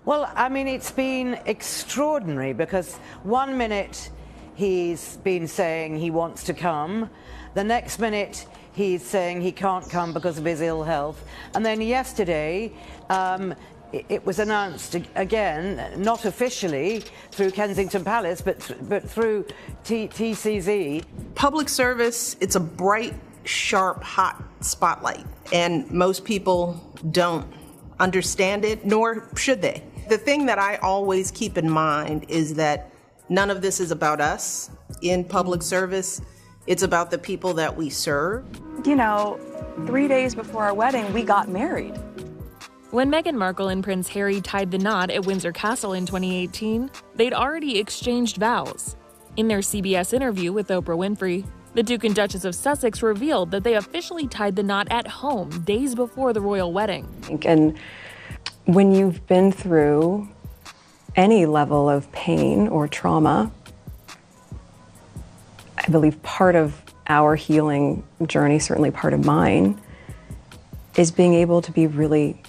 Well, I mean, it's been extraordinary because 1 minute he's been saying he wants to come, the next minute he's saying he can't come because of his ill health, and then yesterday it was announced again, not officially through Kensington Palace, but through TCZ. Public service, it's a bright, sharp, hot spotlight, and most people don't understand it, nor should they. The thing that I always keep in mind is that none of this is about us in public service. It's about the people that we serve. You know, 3 days before our wedding, we got married. When Meghan Markle and Prince Harry tied the knot at Windsor Castle in 2018, they'd already exchanged vows. In their CBS interview with Oprah Winfrey, the Duke and Duchess of Sussex revealed that they officially tied the knot at home days before the royal wedding. And when you've been through any level of pain or trauma, I believe part of our healing journey, certainly part of mine, is being able to be really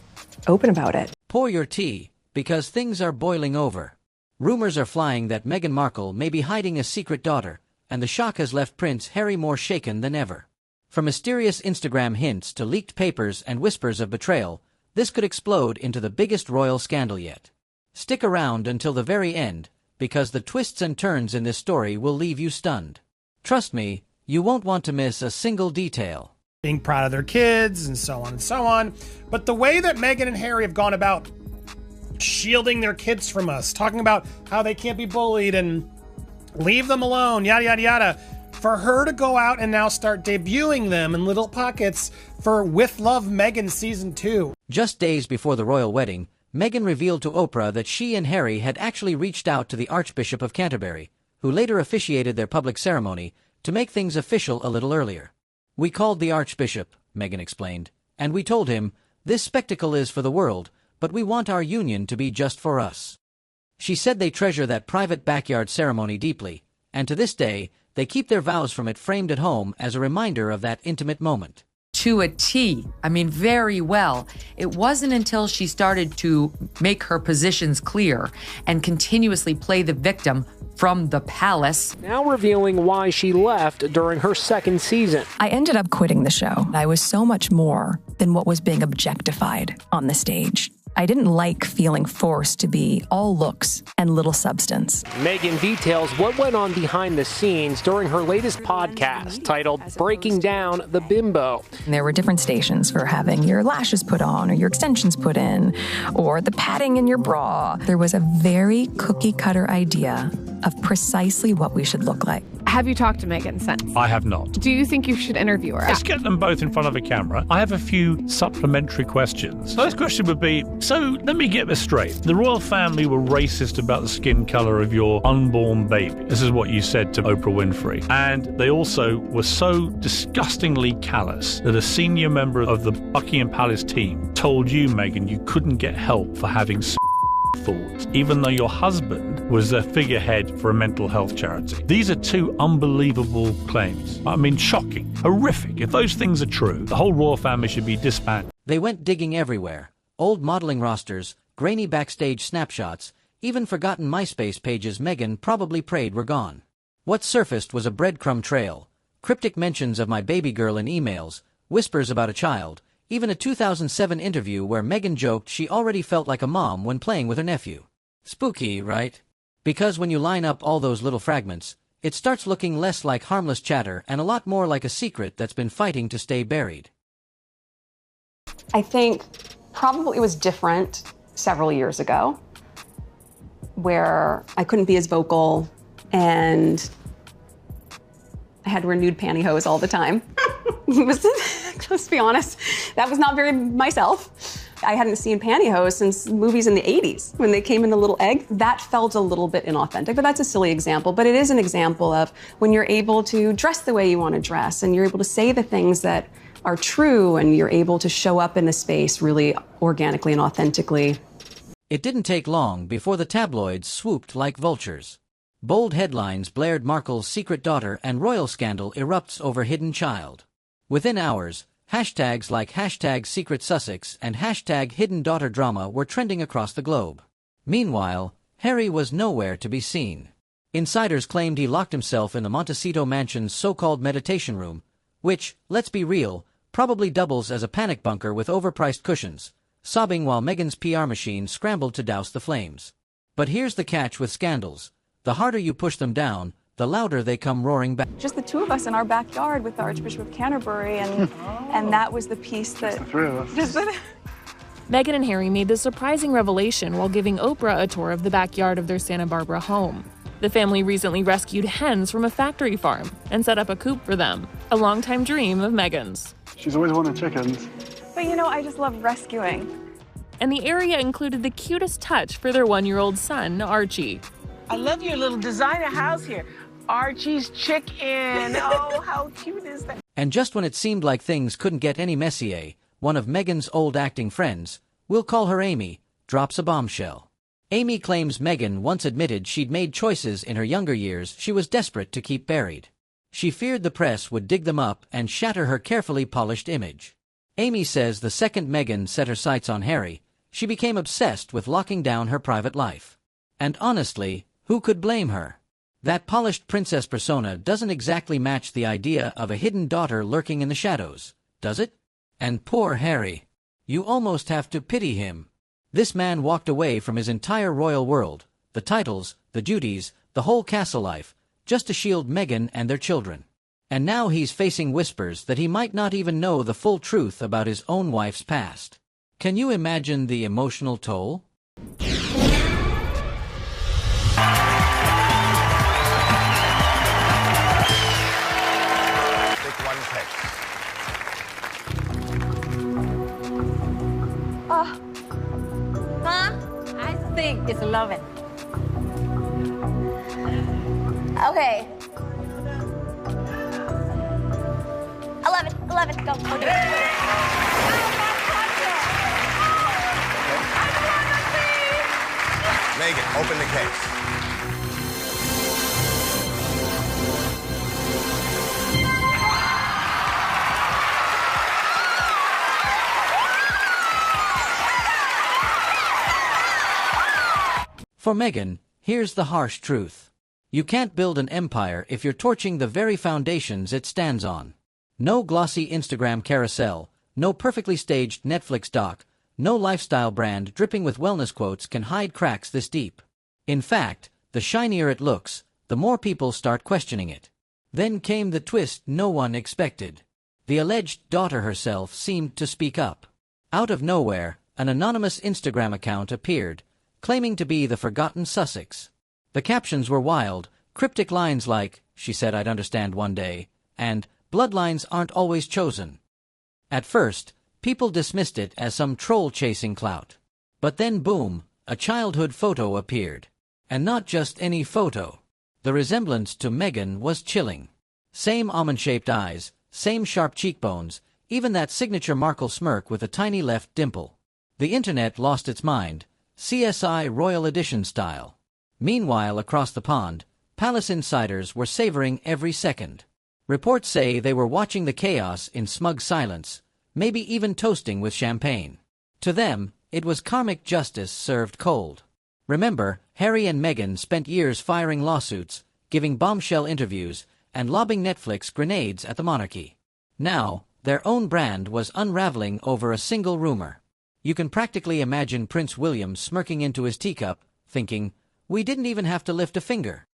open about it. Pour your tea, because things are boiling over. Rumors are flying that Meghan Markle may be hiding a secret daughter, and the shock has left Prince Harry more shaken than ever. From mysterious Instagram hints to leaked papers and whispers of betrayal, this could explode into the biggest royal scandal yet. Stick around until the very end, because the twists and turns in this story will leave you stunned. Trust me, you won't want to miss a single detail. Being proud of their kids and so on and so on. But the way that Meghan and Harry have gone about shielding their kids from us, talking about how they can't be bullied and leave them alone, yada, yada, yada. For her to go out and now start debuting them in little pockets for With Love Meghan Season 2. Just days before the royal wedding, Meghan revealed to Oprah that she and Harry had actually reached out to the Archbishop of Canterbury, who later officiated their public ceremony, to make things official a little earlier. "We called the Archbishop," Meghan explained, "and we told him, this spectacle is for the world, but we want our union to be just for us." She said they treasure that private backyard ceremony deeply, and to this day, they keep their vows from it framed at home as a reminder of that intimate moment. To a T. I mean, very well. It wasn't until she started to make her positions clear and continuously play the victim from the palace. Now revealing why she left during her second season. I ended up quitting the show. I was so much more than what was being objectified on the stage. I didn't like feeling forced to be all looks and little substance. Meghan details what went on behind the scenes during her latest podcast titled Breaking Down the Bimbo. There were different stations for having your lashes put on or your extensions put in or the padding in your bra. There was a very cookie cutter idea of precisely what we should look like. Have you talked to Meghan since? I have not. Do you think you should interview her? Let's get them both in front of a camera. I have a few supplementary questions. First question would be, so let me get this straight. The royal family were racist about the skin colour of your unborn baby. This is what you said to Oprah Winfrey. And they also were so disgustingly callous that a senior member of the Buckingham Palace team told you, Meghan, you couldn't get help for having thoughts, even though your husband was a figurehead for a mental health charity. These are two unbelievable claims. I mean, shocking, horrific. If those things are true, the whole royal family should be disbanded. They went digging everywhere. Old modeling rosters, grainy backstage snapshots, even forgotten MySpace pages Meghan probably prayed were gone. What surfaced was a breadcrumb trail, cryptic mentions of my baby girl in emails, whispers about a child, even a 2007 interview where Meghan joked she already felt like a mom when playing with her nephew. Spooky, right? Because when you line up all those little fragments, it starts looking less like harmless chatter and a lot more like a secret that's been fighting to stay buried. I think probably it was different several years ago, where I couldn't be as vocal and I had to wear nude pantyhose all the time. Let's be honest, that was not very myself. I hadn't seen pantyhose since movies in the 80s when they came in the little egg. That felt a little bit inauthentic, but that's a silly example. But it is an example of when you're able to dress the way you want to dress and you're able to say the things that are true and you're able to show up in the space really organically and authentically. It didn't take long before the tabloids swooped like vultures. Bold headlines blared Markle's secret daughter and royal scandal erupts over hidden child. Within hours, hashtags like #SecretSussex and #HiddenDaughterDrama were trending across the globe. Meanwhile, Harry was nowhere to be seen. Insiders claimed he locked himself in the Montecito mansion's so-called meditation room, which, let's be real, probably doubles as a panic bunker with overpriced cushions, sobbing while Meghan's PR machine scrambled to douse the flames. But here's the catch with scandals. The harder you push them down, the louder they come roaring back. Just the two of us in our backyard with the Archbishop of Canterbury, and that was the piece that... Just the three of us. Meghan and Harry made the surprising revelation while giving Oprah a tour of the backyard of their Santa Barbara home. The family recently rescued hens from a factory farm and set up a coop for them, a longtime dream of Meghan's. She's always wanted chickens. But you know, I just love rescuing. And the area included the cutest touch for their 1-year-old son, Archie. I love your little designer house here. Archie's chicken. Oh, how cute is that? And just when it seemed like things couldn't get any messier, one of Meghan's old acting friends, we'll call her Amy, drops a bombshell. Amy claims Meghan once admitted she'd made choices in her younger years she was desperate to keep buried. She feared the press would dig them up and shatter her carefully polished image. Amy says the second Meghan set her sights on Harry, she became obsessed with locking down her private life. And honestly, who could blame her? That polished princess persona doesn't exactly match the idea of a hidden daughter lurking in the shadows, does it? And poor Harry. You almost have to pity him. This man walked away from his entire royal world, the titles, the duties, the whole castle life, just to shield Meghan and their children. And now he's facing whispers that he might not even know the full truth about his own wife's past. Can you imagine the emotional toll? I think it's 11. Okay. 11, go. Meghan, open the case. For Meghan, here's the harsh truth. You can't build an empire if you're torching the very foundations it stands on. No glossy Instagram carousel, no perfectly staged Netflix doc, no lifestyle brand dripping with wellness quotes can hide cracks this deep. In fact, the shinier it looks, the more people start questioning it. Then came the twist no one expected. The alleged daughter herself seemed to speak up. Out of nowhere, an anonymous Instagram account appeared, claiming to be the forgotten Sussex. The captions were wild, cryptic lines like, "She said I'd understand one day," and "Bloodlines aren't always chosen." At first, people dismissed it as some troll-chasing clout. But then boom, a childhood photo appeared. And not just any photo. The resemblance to Meghan was chilling. Same almond-shaped eyes, same sharp cheekbones, even that signature Markle smirk with a tiny left dimple. The internet lost its mind, CSI Royal Edition style. Meanwhile, across the pond, palace insiders were savoring every second. Reports say they were watching the chaos in smug silence, maybe even toasting with champagne. To them, it was karmic justice served cold. Remember, Harry and Meghan spent years firing lawsuits, giving bombshell interviews, and lobbing Netflix grenades at the monarchy. Now, their own brand was unraveling over a single rumor. You can practically imagine Prince William smirking into his teacup, thinking, "We didn't even have to lift a finger."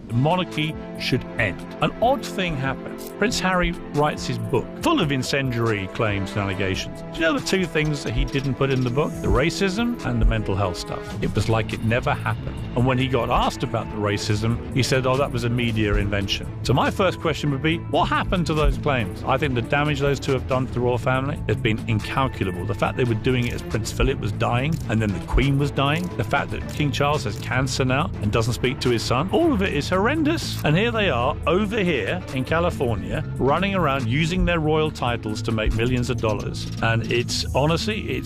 The monarchy should end. An odd thing happened. Prince Harry writes his book, full of incendiary claims and allegations. Do you know the two things that he didn't put in the book? The racism and the mental health stuff. It was like it never happened. And when he got asked about the racism, he said, "Oh, that was a media invention." So my first question would be, what happened to those claims? I think the damage those two have done to the royal family has been incalculable. The fact they were doing it as Prince Philip was dying, and then the Queen was dying, the fact that King Charles has cancer now and doesn't speak to his son, all of it is horrendous. And here they are, over here in California, running around using their royal titles to make millions of dollars. And it's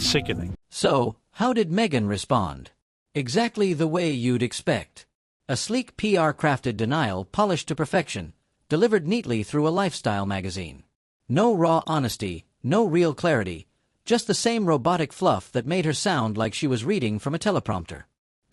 sickening. So, how did Meghan respond? Exactly the way you'd expect. A sleek PR-crafted denial polished to perfection, delivered neatly through a lifestyle magazine. No raw honesty, no real clarity, just the same robotic fluff that made her sound like she was reading from a teleprompter.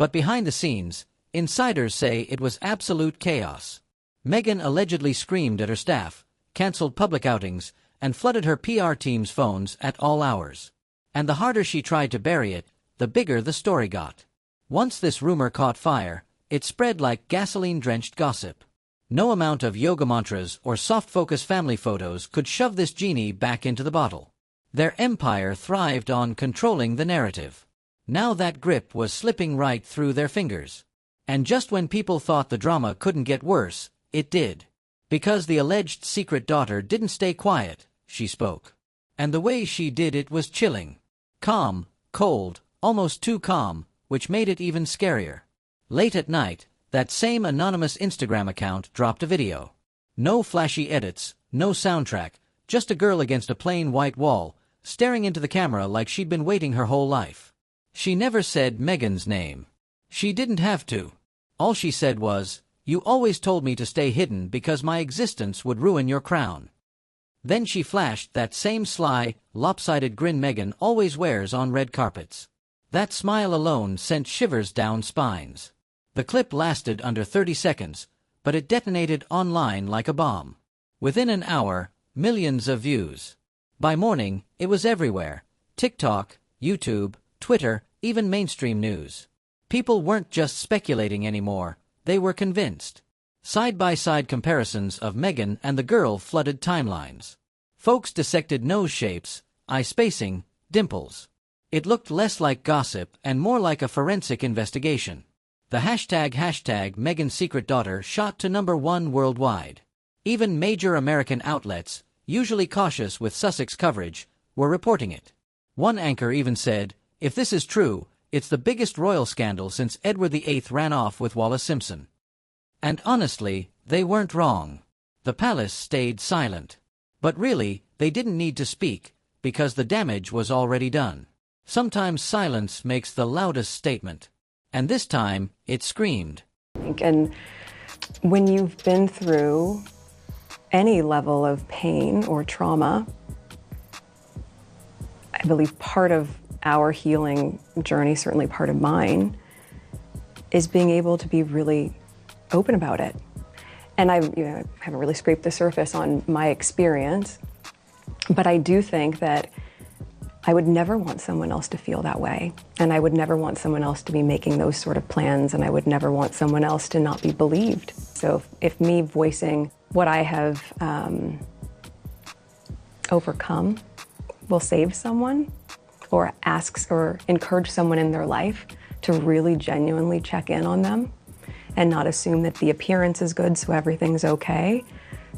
But behind the scenes, insiders say it was absolute chaos. Meghan allegedly screamed at her staff, canceled public outings, and flooded her PR team's phones at all hours. And the harder she tried to bury it, the bigger the story got. Once this rumor caught fire, it spread like gasoline-drenched gossip. No amount of yoga mantras or soft-focus family photos could shove this genie back into the bottle. Their empire thrived on controlling the narrative. Now that grip was slipping right through their fingers. And just when people thought the drama couldn't get worse, it did. Because the alleged secret daughter didn't stay quiet, she spoke. And the way she did it was chilling. Calm, cold, almost too calm, which made it even scarier. Late at night, that same anonymous Instagram account dropped a video. No flashy edits, no soundtrack, just a girl against a plain white wall, staring into the camera like she'd been waiting her whole life. She never said Meghan's name. She didn't have to. All she said was, "You always told me to stay hidden because my existence would ruin your crown." Then she flashed that same sly, lopsided grin Meghan always wears on red carpets. That smile alone sent shivers down spines. The clip lasted under 30 seconds, but it detonated online like a bomb. Within an hour, millions of views. By morning, it was everywhere. TikTok, YouTube, Twitter, even mainstream news. People weren't just speculating anymore, they were convinced. Side-by-side comparisons of Meghan and the girl flooded timelines. Folks dissected nose shapes, eye spacing, dimples. It looked less like gossip and more like a forensic investigation. The hashtag Meghan's secret daughter shot to #1 worldwide. Even major American outlets, usually cautious with Sussex coverage, were reporting it. One anchor even said, "If this is true, it's the biggest royal scandal since Edward VIII ran off with Wallis Simpson." And honestly, they weren't wrong. The palace stayed silent. But really, they didn't need to speak, because the damage was already done. Sometimes silence makes the loudest statement. And this time, it screamed. And when you've been through any level of pain or trauma, I believe part of our healing journey, certainly part of mine, is being able to be really open about it. And I haven't really scraped the surface on my experience, but I do think that I would never want someone else to feel that way. And I would never want someone else to be making those sort of plans, and I would never want someone else to not be believed. So if me voicing what I have overcome will save someone, or asks or encourage someone in their life to really genuinely check in on them and not assume that the appearance is good so everything's okay,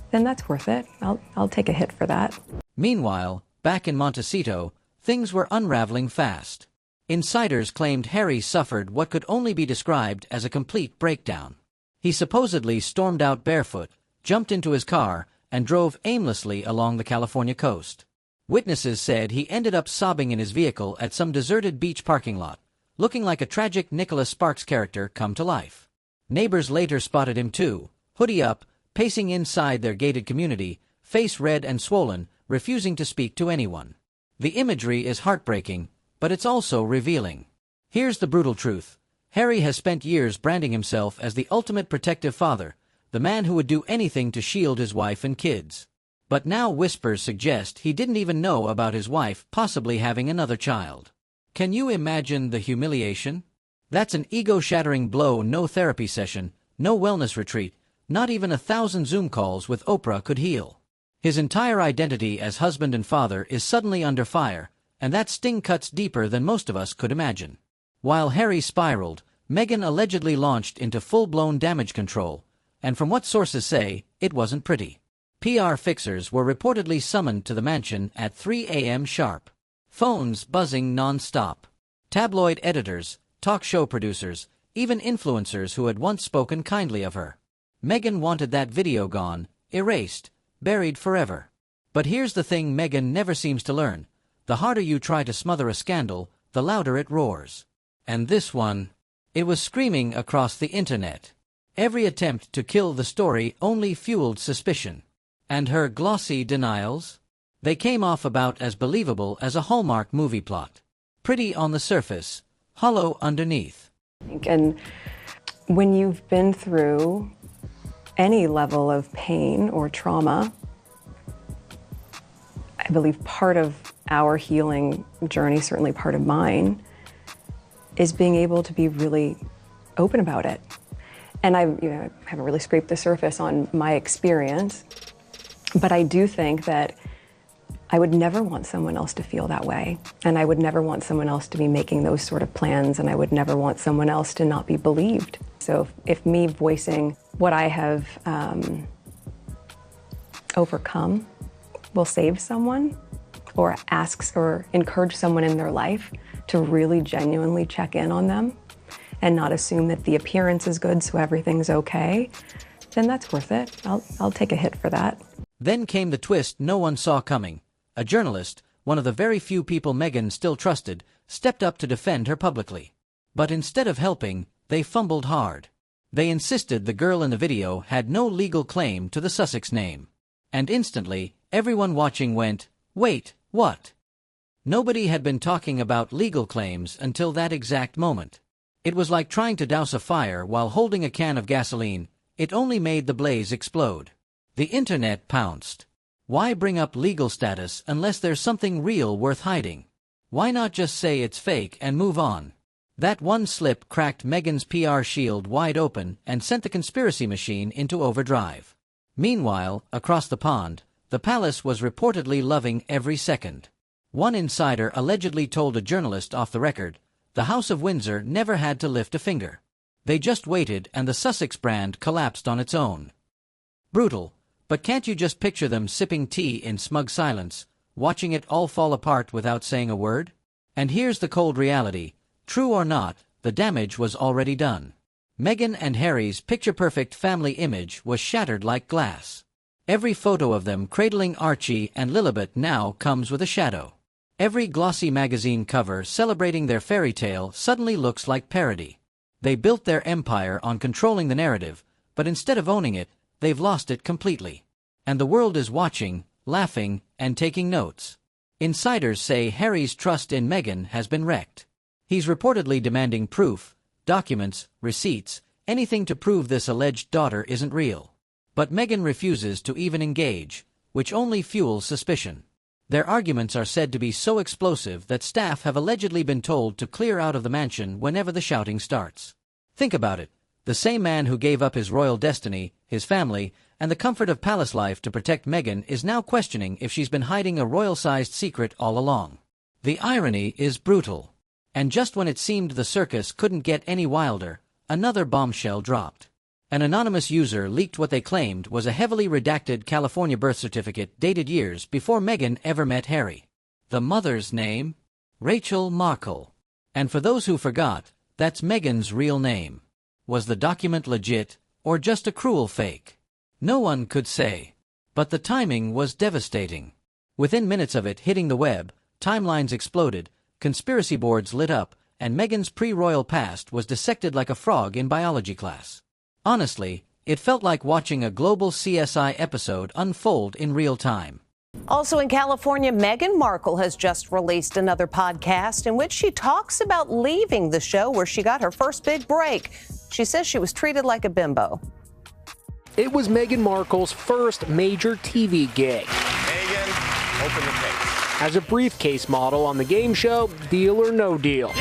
then that's worth it. I'll take a hit for that. Meanwhile, back in Montecito, things were unraveling fast. Insiders claimed Harry suffered what could only be described as a complete breakdown. He supposedly stormed out barefoot, jumped into his car, and drove aimlessly along the California coast. Witnesses said he ended up sobbing in his vehicle at some deserted beach parking lot, looking like a tragic Nicholas Sparks character come to life. Neighbors later spotted him too, hoodie up, pacing inside their gated community, face red and swollen, refusing to speak to anyone. The imagery is heartbreaking, but it's also revealing. Here's the brutal truth. Harry has spent years branding himself as the ultimate protective father, the man who would do anything to shield his wife and kids. But now whispers suggest he didn't even know about his wife possibly having another child. Can you imagine the humiliation? That's an ego-shattering blow no therapy session, no wellness retreat, not even 1,000 Zoom calls with Oprah could heal. His entire identity as husband and father is suddenly under fire, and that sting cuts deeper than most of us could imagine. While Harry spiraled, Meghan allegedly launched into full-blown damage control, and from what sources say, it wasn't pretty. PR fixers were reportedly summoned to the mansion at 3 a.m. sharp. Phones buzzing non-stop. Tabloid editors, talk show producers, even influencers who had once spoken kindly of her. Meghan wanted that video gone, erased, buried forever. But here's the thing Meghan never seems to learn. The harder you try to smother a scandal, the louder it roars. And this one, it was screaming across the internet. Every attempt to kill the story only fueled suspicion. And her glossy denials? They came off about as believable as a Hallmark movie plot. Pretty on the surface, hollow underneath. And when you've been through any level of pain or trauma, I believe part of our healing journey, certainly part of mine, is being able to be really open about it. And I haven't really scraped the surface on my experience, but I do think that I would never want someone else to feel that way. And I would never want someone else to be making those sort of plans. And I would never want someone else to not be believed. So if me voicing what I have overcome will save someone or asks or encourage someone in their life to really genuinely check in on them and not assume that the appearance is good so everything's okay, then that's worth it. I'll take a hit for that. Then came the twist no one saw coming. A journalist, one of the very few people Meghan still trusted, stepped up to defend her publicly. But instead of helping, they fumbled hard. They insisted the girl in the video had no legal claim to the Sussex name. And instantly, everyone watching went, "Wait, what?" Nobody had been talking about legal claims until that exact moment. It was like trying to douse a fire while holding a can of gasoline. It only made the blaze explode. The internet pounced. Why bring up legal status unless there's something real worth hiding? Why not just say it's fake and move on? That one slip cracked Meghan's PR shield wide open and sent the conspiracy machine into overdrive. Meanwhile, across the pond, the palace was reportedly loving every second. One insider allegedly told a journalist off the record, the House of Windsor never had to lift a finger. They just waited and the Sussex brand collapsed on its own. Brutal, but can't you just picture them sipping tea in smug silence, watching it all fall apart without saying a word? And here's the cold reality. True or not, the damage was already done. Meghan and Harry's picture-perfect family image was shattered like glass. Every photo of them cradling Archie and Lilibet now comes with a shadow. Every glossy magazine cover celebrating their fairy tale suddenly looks like parody. They built their empire on controlling the narrative, but instead of owning it, they've lost it completely. And the world is watching, laughing, and taking notes. Insiders say Harry's trust in Meghan has been wrecked. He's reportedly demanding proof, documents, receipts, anything to prove this alleged daughter isn't real. But Meghan refuses to even engage, which only fuels suspicion. Their arguments are said to be so explosive that staff have allegedly been told to clear out of the mansion whenever the shouting starts. Think about it. The same man who gave up his royal destiny, his family, and the comfort of palace life to protect Meghan is now questioning if she's been hiding a royal-sized secret all along. The irony is brutal. And just when it seemed the circus couldn't get any wilder, another bombshell dropped. An anonymous user leaked what they claimed was a heavily redacted California birth certificate dated years before Meghan ever met Harry. The mother's name? Rachel Markle. And for those who forgot, that's Meghan's real name. Was the document legit, or just a cruel fake? No one could say. But the timing was devastating. Within minutes of it hitting the web, timelines exploded, conspiracy boards lit up, and Meghan's pre-royal past was dissected like a frog in biology class. Honestly, it felt like watching a global CSI episode unfold in real time. Also in California, Meghan Markle has just released another podcast in which she talks about leaving the show where she got her first big break. She says she was treated like a bimbo. It was Meghan Markle's first major TV gig. Meghan, open the case. As a briefcase model on the game show Deal or No Deal.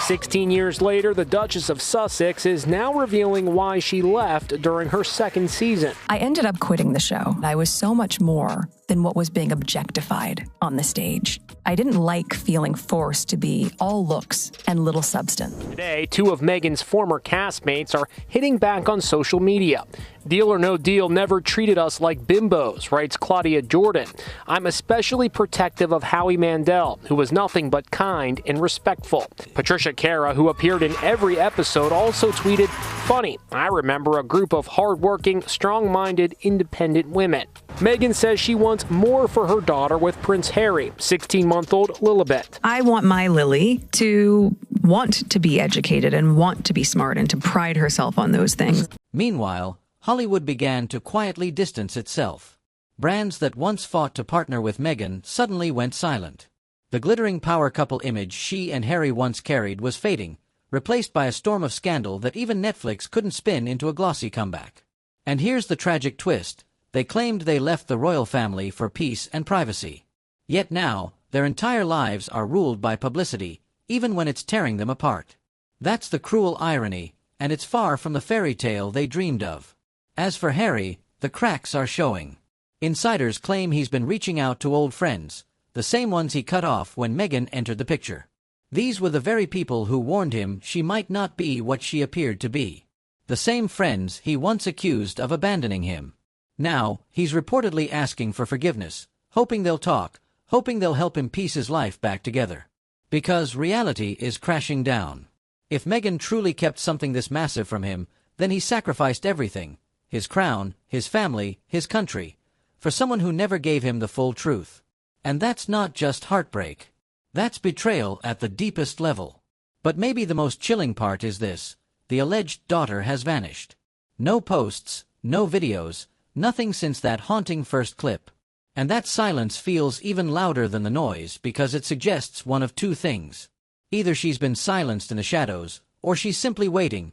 16 years later, the Duchess of Sussex is now revealing why she left during her second season. I ended up quitting the show. I was so much more than what was being objectified on the stage. I didn't like feeling forced to be all looks and little substance. Today, two of Meghan's former castmates are hitting back on social media. Deal or No Deal never treated us like bimbos, writes Claudia Jordan. I'm especially protective of Howie Mandel, who was nothing but kind and respectful. Patricia Cara, who appeared in every episode, also tweeted, "Funny, I remember a group of hardworking, strong-minded, independent women." Meghan says she wants more for her daughter with Prince Harry, 16-month-old Lilibet. I want my Lily to want to be educated and want to be smart and to pride herself on those things. Meanwhile, Hollywood began to quietly distance itself. Brands that once fought to partner with Meghan suddenly went silent. The glittering power couple image she and Harry once carried was fading, replaced by a storm of scandal that even Netflix couldn't spin into a glossy comeback. And here's the tragic twist. They claimed they left the royal family for peace and privacy. Yet now, their entire lives are ruled by publicity, even when it's tearing them apart. That's the cruel irony, and it's far from the fairy tale they dreamed of. As for Harry, the cracks are showing. Insiders claim he's been reaching out to old friends, the same ones he cut off when Meghan entered the picture. These were the very people who warned him she might not be what she appeared to be. The same friends he once accused of abandoning him. Now, he's reportedly asking for forgiveness, hoping they'll talk, hoping they'll help him piece his life back together. Because reality is crashing down. If Meghan truly kept something this massive from him, then he sacrificed everything, his crown, his family, his country, for someone who never gave him the full truth. And that's not just heartbreak. That's betrayal at the deepest level. But maybe the most chilling part is this: the alleged daughter has vanished. No posts, no videos, nothing since that haunting first clip. And that silence feels even louder than the noise because it suggests one of two things. Either she's been silenced in the shadows, or she's simply waiting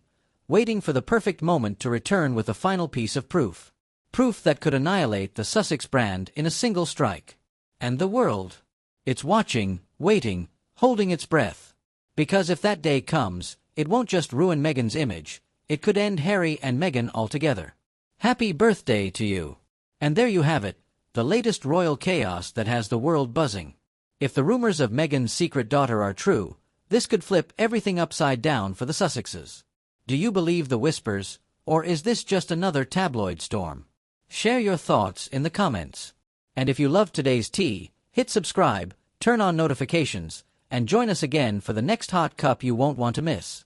for the perfect moment to return with a final piece of proof. Proof that could annihilate the Sussex brand in a single strike. And the world, it's watching, waiting, holding its breath. Because if that day comes, it won't just ruin Meghan's image, it could end Harry and Meghan altogether. Happy birthday to you. And there you have it, the latest royal chaos that has the world buzzing. If the rumors of Meghan's secret daughter are true, this could flip everything upside down for the Sussexes. Do you believe the whispers, or is this just another tabloid storm? Share your thoughts in the comments. And if you loved today's tea, hit subscribe, turn on notifications, and join us again for the next hot cup you won't want to miss.